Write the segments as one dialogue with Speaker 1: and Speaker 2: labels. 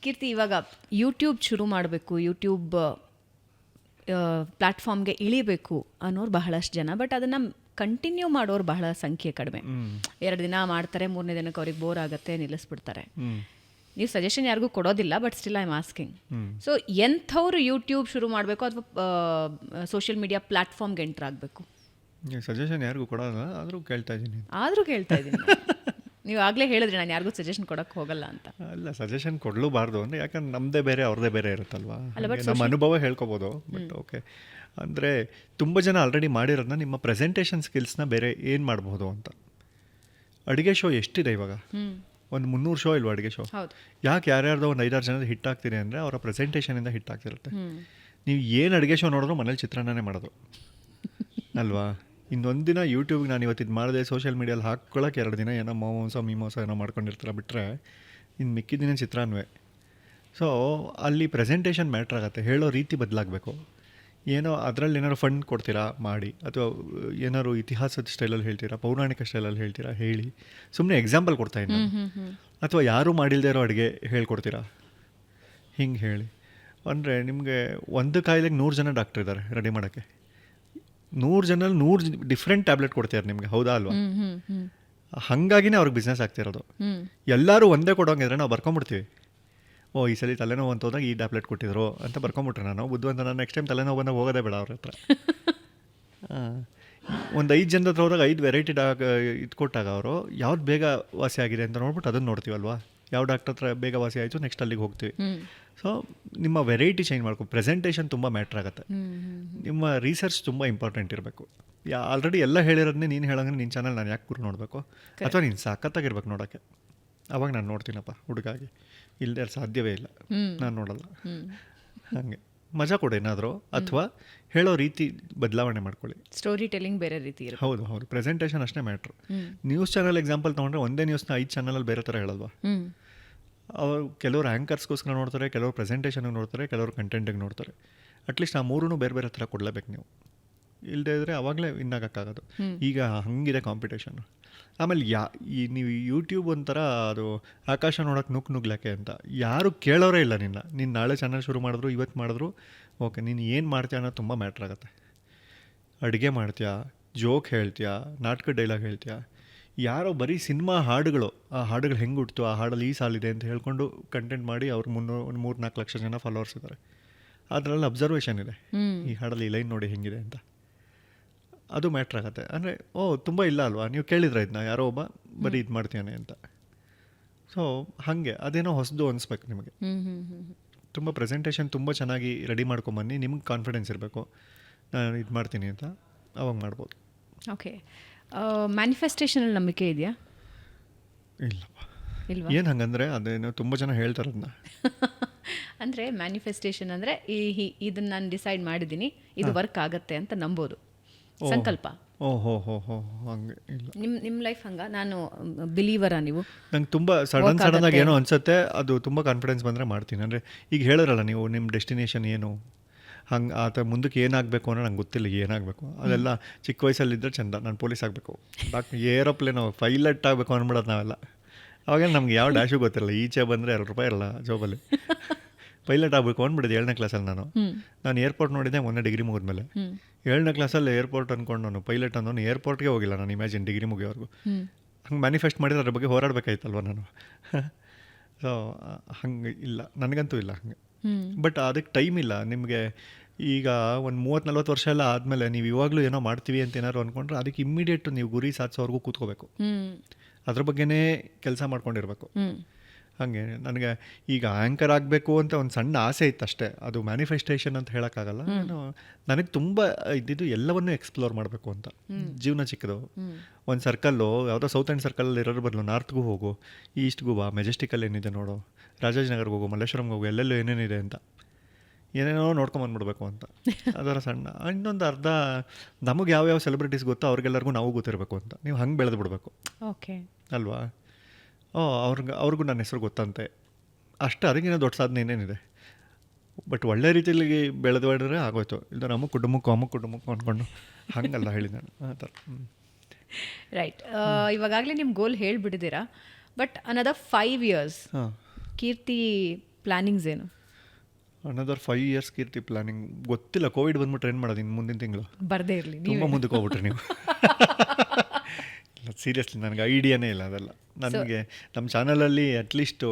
Speaker 1: ಕೀರ್ತಿ, ಇವಾಗ ಯೂಟ್ಯೂಬ್ ಶುರು ಮಾಡಬೇಕು, ಯೂಟ್ಯೂಬ್ ಪ್ಲ್ಯಾಟ್ಫಾರ್ಮ್ಗೆ ಇಳಿಬೇಕು ಅನ್ನೋರು ಬಹಳಷ್ಟು ಜನ, ಬಟ್ ಅದನ್ನು ಕಂಟಿನ್ಯೂ ಮಾಡೋರು ಬಹಳ ಸಂಖ್ಯೆ ಕಡಿಮೆ. 2 ದಿನ ಮಾಡ್ತಾರೆ, 3ನೇ ದಿನಕ್ಕೆ ಅವ್ರಿಗೆ ಬೋರ್ ಆಗುತ್ತೆ, ನಿಲ್ಲಿಸ್ಬಿಡ್ತಾರೆ. ನೀವು ಸಜೆಷನ್ ಯಾರಿಗೂ ಕೊಡೋದಿಲ್ಲ, but still I am asking. So ಎಂಥವ್ರು ಯೂಟ್ಯೂಬ್ ಶುರು ಮಾಡಬೇಕು ಅಥವಾ ಸೋಷಿಯಲ್ ಮೀಡಿಯಾ ಪ್ಲ್ಯಾಟ್ಫಾರ್ಮ್ಗೆ ಎಂಟರ್ ಆಗಬೇಕು?
Speaker 2: ಸಜೆಷನ್ ಯಾರಿಗೂ ಕೊಡೋಲ್ಲ, ಆದರೂ ಕೇಳ್ತಾ ಇದ್ದೀನಿ.
Speaker 1: ನೀವು ಆಗಲೇ ಹೇಳಿದ್ರಿ ನಾನು ಯಾರಿಗೂ ಸಜೆಷನ್ ಕೊಡೋಕ್ಕೆ ಹೋಗಲ್ಲ ಅಂತ.
Speaker 2: ಅಲ್ಲ, ಸಜೆಷನ್ ಕೊಡಲೂಬಾರ್ದು ಅಂದರೆ ಯಾಕಂದ್ರೆ ನಮ್ಮದೇ ಬೇರೆ ಅವ್ರದ್ದೇ ಬೇರೆ ಇರುತ್ತಲ್ವಾ, ನಮ್ಮ ಅನುಭವ ಹೇಳ್ಕೊಬೋದು. ಬಟ್ ಓಕೆ, ಅಂದರೆ ತುಂಬ ಜನ ಆಲ್ರೆಡಿ ಮಾಡಿರೋದನ್ನ ನಿಮ್ಮ ಪ್ರೆಸೆಂಟೇಷನ್ ಸ್ಕಿಲ್ಸ್ನ ಬೇರೆ ಏನು ಮಾಡ್ಬೋದು ಅಂತ. ಅಡುಗೆ ಶೋ ಎಷ್ಟಿದೆ ಇವಾಗ, ಒಂದು 300 ಶೋ ಇಲ್ವಾ ಅಡುಗೆ ಶೋ? ಯಾಕೆ ಯಾರ್ಯಾರ್ದೋ ಒಂದು 5-6 ಜನದ ಹಿಟ್ ಆಗ್ತಿದೆ ಅಂದರೆ ಅವರ ಪ್ರೆಸೆಂಟೇಷನಿಂದ ಹಿಟ್ ಆಗ್ತಿರುತ್ತೆ. ನೀವು ಏನು ಅಡುಗೆ ಶೋ ನೋಡಿದ್ರು ಮನೇಲಿ ಚಿತ್ರಾನ್ನನೇ ಮಾಡೋದು ಅಲ್ವಾ. ಇನ್ನೊಂದು ದಿನ ಯೂಟ್ಯೂಬ್ಗೆ ನಾನು ಇವತ್ತಿದ್ದು ಮಾಡಿದೆ, ಸೋಷಿಯಲ್ ಮೀಡಿಯಲ್ಲಿ ಹಾಕ್ಕೊಳ್ಳೋಕೆ 2 ದಿನ ಏನೋ ಮೀಮೋಸ ಏನೋ ಮಾಡ್ಕೊಂಡಿರ್ತಾರೆ ಬಿಟ್ಟರೆ ಇನ್ನು ಮಿಕ್ಕಿದ ದಿನ ಚಿತ್ರಾನ್ವೇ. ಸೊ ಅಲ್ಲಿ ಪ್ರೆಸೆಂಟೇಷನ್ ಮ್ಯಾಟ್ರ್ ಆಗುತ್ತೆ, ಹೇಳೋ ರೀತಿ ಬದಲಾಗಬೇಕು. ಏನೋ ಅದರಲ್ಲಿ ಏನಾದ್ರು ಫಂಡ್ ಕೊಡ್ತೀರಾ ಮಾಡಿ, ಅಥವಾ ಏನಾದ್ರು ಇತಿಹಾಸದ ಸ್ಟೈಲಲ್ಲಿ ಹೇಳ್ತೀರಾ, ಪೌರಾಣಿಕ ಸ್ಟೈಲಲ್ಲಿ ಹೇಳ್ತೀರಾ, ಹೇಳಿ. ಸುಮ್ಮನೆ ಎಕ್ಸಾಂಪಲ್ ಕೊಡ್ತಾಯಿದ್ದೀನಿ. ಅಥವಾ ಯಾರೂ ಮಾಡಿಲ್ಲದೆ ಇರೋ ಅಡುಗೆ ಹೇಳ್ಕೊಡ್ತೀರಾ, ಹಿಂಗೆ ಹೇಳಿ. ಅಂದರೆ ನಿಮಗೆ ಒಂದು ಕಾಯಿಲೆಗೆ 100 ಜನ ಡಾಕ್ಟ್ರ್ ಇದ್ದಾರೆ ರೆಡಿ ಮಾಡೋಕ್ಕೆ. 100 ಜನರಲ್ಲಿ 100 ಡಿಫ್ರೆಂಟ್ ಟ್ಯಾಬ್ಲೆಟ್ ಕೊಡ್ತಾರೆ ನಿಮಗೆ, ಹೌದಾ ಅಲ್ವಾ? ಹಾಗಾಗಿನೇ ಅವ್ರಿಗೆ ಬಿಸ್ನೆಸ್ ಆಗ್ತಿರೋದು. ಎಲ್ಲರೂ ಒಂದೇ ಕೊಡೋಂಗಿದ್ರೆ ನಾವು ಬರ್ಕೊಂಬಿಡ್ತೀವಿ. ಈ ಸಲ ತಲೆನೋವು ಅಂತ ಹೋದಾಗ ಈ ಟ್ಯಾಬ್ಲೆಟ್ ಕೊಟ್ಟಿದ್ರು ಅಂತ ಬರ್ಕೊಂಬಿಟ್ರೆ ನಾನು ಬುದ್ಧಿವಂತ, ನಾನು ನೆಕ್ಸ್ಟ್ ಟೈಮ್ ತಲೆನೋವು ಬಂದಾಗ ಹೋಗೋದೇ ಬೇಡ ಅವ್ರ ಹತ್ರ. ಒಂದು 5 ಜನದ ಹತ್ರ ಹೋದಾಗ 5 ವೆರೈಟಿ ಇದು ಕೊಟ್ಟಾಗ ಅವರು ಯಾವ್ದು ಬೇಗ ವಾಸಿ ಆಗಿದೆ ಅಂತ ನೋಡ್ಬಿಟ್ಟು ಅದನ್ನು ನೋಡ್ತೀವಲ್ವಾ. ಯಾವ ಡಾಕ್ಟರ್ ಹತ್ರ ಬೇಗ ವಾಸಿ ಆಯಿತು ನೆಕ್ಸ್ಟ್ ಅಲ್ಲಿಗೆ ಹೋಗ್ತೀವಿ. ಸೊ ನಿಮ್ಮ ವೆರೈಟಿ ಚೇಂಜ್ ಮಾಡ್ಕೊ. ಪ್ರೆಸೆಂಟೇಷನ್ ತುಂಬ ಮ್ಯಾಟ್ರ್ ಆಗುತ್ತೆ. ನಿಮ್ಮ ರಿಸರ್ಚ್ ತುಂಬ ಇಂಪಾರ್ಟೆಂಟ್ ಇರಬೇಕು. ಆಲ್ರೆಡಿ ಎಲ್ಲ ಹೇಳಿರೋದನ್ನೇ ನೀನು ಹೇಳೋಂಗೆ ನಿನ್ನ ಚಾನಲ್ ನಾನು ಯಾಕೆ ಗುರು ನೋಡಬೇಕು, ಅಥವಾ ನೀನು ಸಖತ್ತಾಗಿರ್ಬೇಕು ನೋಡೋಕ್ಕೆ. ಅವಾಗ ನಾನು ನೋಡ್ತೀನಪ್ಪ ಹುಡುಗಾಗಿ, ಇಲ್ಲದೆ ಸಾಧ್ಯವೇ ಇಲ್ಲ, ನಾನು ನೋಡಲ್ಲ. ಹಾಗೆ ಮಜಾ ಕೊಡು ಏನಾದರೂ, ಅಥವಾ ಹೇಳೋ ರೀತಿ ಬದಲಾವಣೆ ಮಾಡ್ಕೊಳ್ಳಿ.
Speaker 1: ಸ್ಟೋರಿ ಟೆಲ್ಲಿಂಗ್ ಬೇರೆ ರೀತಿ ಇರುತ್ತೆ.
Speaker 2: ಹೌದು, ಪ್ರೆಸೆಂಟೇಷನ್ ಅಷ್ಟೇ ಮ್ಯಾಟ್ರ್. ನ್ಯೂಸ್ ಚಾನಲ್ ಎಕ್ಸಾಂಪಲ್ ತೊಗೊಂಡ್ರೆ ಒಂದೇ ನ್ಯೂಸ್ನ 5 ಚಾನಲಲ್ಲಿ ಬೇರೆ ಥರ ಹೇಳಲ್ವಾ. ಅವರು ಕೆಲವರು ಆ್ಯಂಕರ್ಸ್ಗೋಸ್ಕರ ನೋಡ್ತಾರೆ, ಕೆಲವರು ಪ್ರೆಸೆಂಟೇಷನ್ಗೆ ನೋಡ್ತಾರೆ, ಕೆಲವರು ಕಂಟೆಂಟಿಗೆ ನೋಡ್ತಾರೆ. ಅಟ್ಲೀಸ್ಟ್ ಆ 3 ಬೇರೆ ಬೇರೆ ಥರ ಕೊಡಲೇಬೇಕು ನೀವು. ಇಲ್ಲದೇ ಇದ್ದರೆ ಆವಾಗಲೇ ವಿನ್ನಾಗೋಕ್ಕಾಗೋದು. ಈಗ ಹಂಗಿದೆ ಕಾಂಪಿಟೇಷನ್. ಆಮೇಲೆ ನೀವು ಯೂಟ್ಯೂಬ್ ಒಂಥರ ಅದು ಆಕಾಶ ನೋಡೋಕೆ ನುಗ್ಲಾಕೆ ಅಂತ ಯಾರು ಕೇಳೋರೇ ಇಲ್ಲ. ನೀನು ನಾಳೆ ಚಾನಲ್ ಶುರು ಮಾಡಿದ್ರು, ಇವತ್ತು ಮಾಡಿದ್ರು ಓಕೆ, ನೀನು ಏನು ಮಾಡ್ತೀಯ ಅನ್ನೋದು ತುಂಬ ಮ್ಯಾಟ್ರ್ ಆಗುತ್ತೆ. ಅಡುಗೆ ಮಾಡ್ತೀಯಾ, ಜೋಕ್ ಹೇಳ್ತೀಯಾ, ನಾಟಕ ಡೈಲಾಗ್ ಹೇಳ್ತೀಯಾ, ಯಾರೋ ಬರೀ ಸಿನಿಮಾ ಹಾಡುಗಳು, ಆ ಹಾಡುಗಳು ಹೆಂಗೆ ಹುಟ್ಟಿತು, ಆ ಹಾಡಲ್ಲಿ ಈ ಸಾಲಿದೆ ಅಂತ ಹೇಳ್ಕೊಂಡು ಕಂಟೆಂಟ್ ಮಾಡಿ ಅವ್ರಿಗೆ 3-4 ಲಕ್ಷ ಜನ ಫಾಲೋವರ್ಸ್ ಇದ್ದಾರೆ. ಅದರಲ್ಲಿ ಅಬ್ಸರ್ವೇಷನ್ ಇದೆ, ಈ ಹಾಡಲ್ಲಿ ಈ ಲೈನ್ ನೋಡಿ ಹೆಂಗಿದೆ ಅಂತ. ಅದು ಮ್ಯಾಟ್ರ್ ಆಗುತ್ತೆ. ಅಂದರೆ ತುಂಬ ಇಲ್ಲ ಅಲ್ವಾ, ನೀವು ಕೇಳಿದ್ರೆ ಇದನ್ನ ಯಾರೋ ಒಬ್ಬ ಬರೀ ಇದು ಮಾಡ್ತೀಯಾನೆ ಅಂತ. ಸೊ ಹಾಗೆ ಅದೇನೋ ಹೊಸದು ಅನಿಸ್ಬೇಕು ನಿಮಗೆ. ತುಂಬ ಪ್ರೆಸೆಂಟೇಷನ್ ತುಂಬ ಚೆನ್ನಾಗಿ ರೆಡಿ ಮಾಡ್ಕೊಂಬನ್ನಿ. ನಿಮ್ಗೆ ಕಾನ್ಫಿಡೆನ್ಸ್ ಇರಬೇಕು, ನಾನು ಇದು ಮಾಡ್ತೀನಿ ಅಂತ, ಅವಾಗ ಮಾಡ್ಬೋದು.
Speaker 1: ಓಕೆ, ಮ್ಯಾನಿಫೆಸ್ಟೇಷನಲ್ಲಿ ನಂಬಿಕೆ ಇದೆಯಾ?
Speaker 2: ಇಲ್ಲಪ್ಪ. ಏನು ಹಂಗಂದರೆ ಅದೇನೋ ತುಂಬ ಜನ ಹೇಳ್ತಾರೆ ಅದನ್ನ.
Speaker 1: ಅಂದರೆ ಮ್ಯಾನಿಫೆಸ್ಟೇಷನ್ ಅಂದರೆ ಇದನ್ನು ನಾನು ಡಿಸೈಡ್ ಮಾಡಿದ್ದೀನಿ, ಇದು ವರ್ಕ್ ಆಗುತ್ತೆ ಅಂತ ನಂಬೋದು, ಸಂಕಲ್ಪ.
Speaker 2: ಹಂಗೆ ಇಲ್ಲ
Speaker 1: ನಿಮ್ಮ ಲೈಫ್ ಹಂಗ? ನಾನು ಬಿಲೀವರಾ ನೀವು?
Speaker 2: ನಂಗೆ ತುಂಬ ಸಡನ್ ಆಗಿ ಏನೋ ಅನ್ಸುತ್ತೆ, ಅದು ತುಂಬ ಕಾನ್ಫಿಡೆನ್ಸ್ ಬಂದರೆ ಮಾಡ್ತೀನಿ. ಅಂದರೆ ಈಗ ಹೇಳಿರಲ್ಲ ನೀವು, ನಿಮ್ಮ ಡೆಸ್ಟಿನೇಷನ್ ಏನು, ಹಂಗೆ ಆತ ಮುಂದಕ್ಕೆ ಏನಾಗಬೇಕು ಅನ್ನೋ ನಂಗೆ ಗೊತ್ತಿಲ್ಲ. ಏನಾಗಬೇಕು ಅದೆಲ್ಲ ಚಿಕ್ಕ ವಯಸ್ಸಲ್ಲಿದ್ದರೆ ಚಂದ, ನಾನು ಪೊಲೀಸ್ ಆಗಬೇಕು, ಏರೋಪ್ಲೇನ್ ಪೈಲಟ್ ಆಗಬೇಕು ಅಂದ್ಬಿಡೋದು ನಾವೆಲ್ಲ. ಅವಾಗ ನಮ್ಗೆ ಯಾವ ಡ್ಯಾಶು ಗೊತ್ತಿರಲ್ಲ, ಈಚೆ ಬಂದರೆ 2 ರೂಪಾಯಿ ಇರಲ್ಲ ಜೋಬಲ್ಲಿ. ಪೈಲಟ್ ಆಗಬೇಕು ಅಂದ್ಬಿಟ್ಟಿದ್ದೆ 7ನೇ ಕ್ಲಾಸಲ್ಲಿ. ನಾನು ಏರ್ಪೋರ್ಟ್ ನೋಡಿದ್ದೆ ಮೊನ್ನೆ ಡಿಗ್ರಿ ಮುಗಿದ್ಮೇಲೆ. 7ನೇ ಕ್ಲಾಸಲ್ಲಿ ಏರ್ಪೋರ್ಟ್ ಅಂದ್ಕೊಂಡು ನಾನು ಪೈಲಟ್ ಅಂದವನು ಏರ್ಪೋರ್ಟ್ಗೆ ಹೋಗಿಲ್ಲ ನಾನು, ಇಮ್ಯಾಜಿನ್ ಡಿಗ್ರಿ ಮುಗಿಯೋವರೆಗೂ. ಹಂಗೆ ಮ್ಯಾನಿಫೆಸ್ಟ್ ಮಾಡಿದ್ರೆ ಅದ್ರ ಬಗ್ಗೆ ಹೋರಾಡಬೇಕಾಯ್ತಲ್ವ ನಾನು. ಸೊ ಹಂಗೆ ಇಲ್ಲ, ನನಗಂತೂ ಇಲ್ಲ ಹಂಗೆ. ಬಟ್ ಅದಕ್ಕೆ ಟೈಮ್ ಇಲ್ಲ ನಿಮಗೆ. ಈಗ ಒಂದು 30-40 ವರ್ಷ ಎಲ್ಲ ಆದಮೇಲೆ ನೀವು ಇವಾಗಲೂ ಏನೋ ಮಾಡ್ತೀವಿ ಅಂತ ಏನಾದ್ರು ಅಂದ್ಕೊಂಡ್ರೆ ಅದಕ್ಕೆ ಇಮ್ಮಿಡಿಯೇಟ್ ನೀವು ಗುರಿ ಸಾಧಿಸೋವರೆಗೂ ಕೂತ್ಕೋಬೇಕು, ಅದ್ರ ಬಗ್ಗೆನೇ ಕೆಲಸ ಮಾಡ್ಕೊಂಡಿರ್ಬೇಕು. ಹಾಗೆ ನನಗೆ ಈಗ ಆ್ಯಂಕರ್ ಆಗಬೇಕು ಅಂತ ಒಂದು ಸಣ್ಣ ಆಸೆ ಇತ್ತು ಅಷ್ಟೇ. ಅದು ಮ್ಯಾನಿಫೆಸ್ಟೇಷನ್ ಅಂತ ಹೇಳೋಕ್ಕಾಗಲ್ಲ. ನನಗೆ ತುಂಬ ಇದ್ದಿದ್ದು ಎಲ್ಲವನ್ನೂ ಎಕ್ಸ್ಪ್ಲೋರ್ ಮಾಡಬೇಕು ಅಂತ. ಜೀವನ ಚಿಕ್ಕದು, ಒಂದು ಸರ್ಕಲ್ಲು ಯಾವುದೋ ಸೌತ್ ಎಂಡ್ ಸರ್ಕಲಲ್ಲಿ ಇರೋದ್ರ ಬದಲು ನಾರ್ತ್ಗೂ ಹೋಗು, ಈಸ್ಟ್ಗೂ ಬಾ, ಮೆಜೆಸ್ಟಿಕಲ್ಲಿ ಏನಿದೆ ನೋಡು, ರಾಜಾಜಿನಗರ್ಗೆ ಹೋಗು, ಮಲ್ಲೇಶ್ವರಂಗೆ ಹೋಗು, ಎಲ್ಲೆಲ್ಲೂ ಏನೇನಿದೆ ಅಂತ ಏನೇನೋ ನೋಡ್ಕೊಂಬಂದ್ಬಿಡ್ಬೇಕು ಅಂತ. ಅದರ ಸಣ್ಣ ಇನ್ನೊಂದು ಅರ್ಧ ನಮಗೆ ಯಾವ್ಯಾವ ಸೆಲೆಬ್ರಿಟೀಸ್ ಗೊತ್ತೋ ಅವ್ರಿಗೆಲ್ಲರಿಗೂ ನಾವು ಗೊತ್ತಿರಬೇಕು ಅಂತ. ನೀವು ಹಂಗೆ ಬೆಳೆದು ಬಿಡಬೇಕು.
Speaker 1: ಓಕೆ
Speaker 2: ಅಲ್ವಾ? ಅವ್ರಿಗೂ ನನ್ನ ಹೆಸರು ಗೊತ್ತಂತೆ ಅಷ್ಟೇ. ಅದಕ್ಕಿಂತ ದೊಡ್ಡ ಸಾಧನೆ ಏನೇನಿದೆ. ಬಟ್ ಒಳ್ಳೆ ರೀತಿಯಲ್ಲಿ ಬೆಳೆದ್ರೆ ಆಗೋಯ್ತು. ಇಲ್ಲ ನಮ್ಮ ಕುಟುಂಬಕ್ಕೂ ಅಂದ್ಕೊಂಡು ಹಂಗಲ್ಲ ಹೇಳಿ ನಾನು ಆ ಥರ.
Speaker 1: ರೈಟ್. ಇವಾಗಲೇ ನಿಮ್ಮ ಗೋಲ್ ಹೇಳಿಬಿಟ್ಟಿದ್ದೀರಾ. But another 5 years Keerthi plannings ಏನು?
Speaker 2: ಅನದರ್ 5 years ಕೀರ್ತಿ ಪ್ಲಾನಿಂಗ್ ಗೊತ್ತಿಲ್ಲ. ಕೋವಿಡ್ ಬಂದ್ಬಿಟ್ರೆ ಏನು ಮಾಡೋದು ಇನ್ನು ಮುಂದಿನ ತಿಂಗಳು?
Speaker 1: ಬರ್ದೇ ಇರಲಿ.
Speaker 2: ತುಂಬ ಮುಂದಕ್ಕೆ ಹೋಗ್ಬಿಟ್ರಿ ನೀವು. ಇಲ್ಲ ಸೀರಿಯಸ್ಲಿ ನನಗೆ ಐಡಿಯಾನೇ ಇಲ್ಲ ಅದೆಲ್ಲ. ನನಗೆ ನಮ್ಮ ಚಾನಲಲ್ಲಿ ಅಟ್ಲೀಸ್ಟು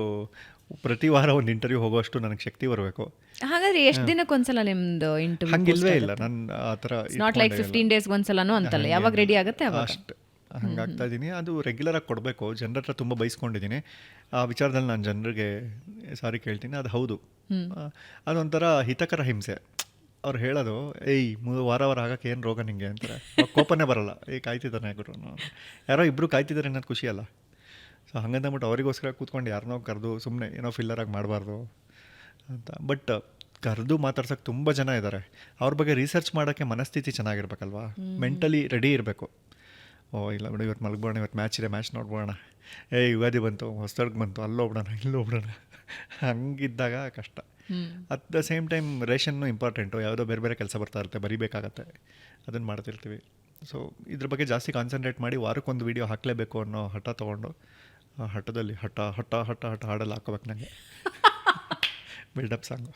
Speaker 2: ಪ್ರತಿ ವಾರ ಒಂದು ಇಂಟರ್ವ್ಯೂ ಹೋಗೋಷ್ಟು ನನಗೆ ಶಕ್ತಿ ಬರಬೇಕು.
Speaker 1: ಹಾಗಾದ್ರೆ ಎಷ್ಟು ದಿನಕ್ಕೊಂದ್ಸಲ ನಿಮ್ದು ಇಂಟರ್ವ್ಯೂ?
Speaker 2: ಹಂಗಿಲ್ವೇ ಇಲ್ಲ ನಾನು ಆ ಥರ.
Speaker 1: ನಾಟ್ ಲೈಕ್ 15 days ಒಂದ್ಸಲನೂ ಅಂತಲ್ಲ, ಯಾವಾಗ ರೆಡಿ ಆಗುತ್ತೆ ಅವಾಗ.
Speaker 2: ಅಷ್ಟು ಹಂಗಾಗ್ತಾ ಇದ್ದೀನಿ. ಅದು ರೆಗ್ಯುಲರಾಗಿ ಕೊಡಬೇಕು. ಜನರ ಹತ್ರ ತುಂಬ ಬೈಸ್ಕೊಂಡಿದ್ದೀನಿ ಆ ವಿಚಾರದಲ್ಲಿ. ನಾನು ಜನರಿಗೆ ಸಾರಿ ಕೇಳ್ತೀನಿ. ಅದು ಹೌದು, ಅದೊಂಥರ ಹಿತಕರ ಹಿಂಸೆ. ಅವ್ರು ಹೇಳೋದು ಏಯ್ ವಾರ ಆಗಕ್ಕೆ ಏನು ರೋಗ ನಿಂಗೆ ಅಂತಾರೆ. ಕೋಪನೇ ಬರಲ್ಲ. ಕಾಯ್ತಿದ್ದಾನೆ ಗುರು, ಯಾರೋ ಇಬ್ಬರು ಕಾಯ್ತಿದ್ದಾರೆ ಅನ್ನೋದು ಖುಷಿ ಅಲ್ಲ. ಸೊ ಹಂಗಂದ್ಬಿಟ್ಟು ಅವರಿಗೋಸ್ಕರ ಕೂತ್ಕೊಂಡು ಯಾರನ್ನೋ ಕರೆದು ಸುಮ್ಮನೆ ಏನೋ ಫಿಲ್ಲರಾಗಿ ಮಾಡಬಾರ್ದು ಅಂತ. ಬಟ್ ಕರೆದು ಮಾತಾಡ್ಸೋಕ್ಕೆ ತುಂಬ ಜನ ಇದ್ದಾರೆ. ಅವ್ರ ಬಗ್ಗೆ ರಿಸರ್ಚ್ ಮಾಡೋಕ್ಕೆ ಮನಸ್ಥಿತಿ ಚೆನ್ನಾಗಿರ್ಬೇಕಲ್ವಾ, ಮೆಂಟಲಿ ರೆಡಿ ಇರಬೇಕು. ಓ ಇಲ್ಲ ಬಿಡು, ಇವತ್ತು ಮಲಗ್ಬೋಣ, ಇವತ್ತು ಮ್ಯಾಚ್ ಇದೆ, ಮ್ಯಾಚ್ ನೋಡ್ಬೋಣ, ಯುಗಾದಿ ಬಂತು, ಹೊಸದರ್ಗೆ ಬಂತು, ಅಲ್ಲೋಗ್ಬಿಡೋಣ ಇಲ್ಲೋಗ್ಬಿಡೋಣ, ಹಂಗಿದ್ದಾಗ ಕಷ್ಟ. At the same time ration important. ಯಾವುದೋ ಬೇರೆ ಬೇರೆ ಕೆಲಸ ಬರ್ತಾ ಇರುತ್ತೆ, ಬರಿಬೇಕಾಗತ್ತೆ, ಅದನ್ನು ಮಾಡ್ತಿರ್ತೀವಿ. ಸೊ ಇದ್ರ ಬಗ್ಗೆ ಜಾಸ್ತಿ ಕಾನ್ಸಂಟ್ರೇಟ್ ಮಾಡಿ ವಾರಕ್ಕೊಂದು ವೀಡಿಯೋ ಹಾಕಲೇಬೇಕು ಅನ್ನೋ ಹಠ ತೊಗೊಂಡು ಆ ಹಠದಲ್ಲಿ ಹಠ ಹಠ ಹಠ ಹಠ ಹಾಡಲ್ಲಿ ಹಾಕೋಬೇಕು ನನಗೆ. Buildup song.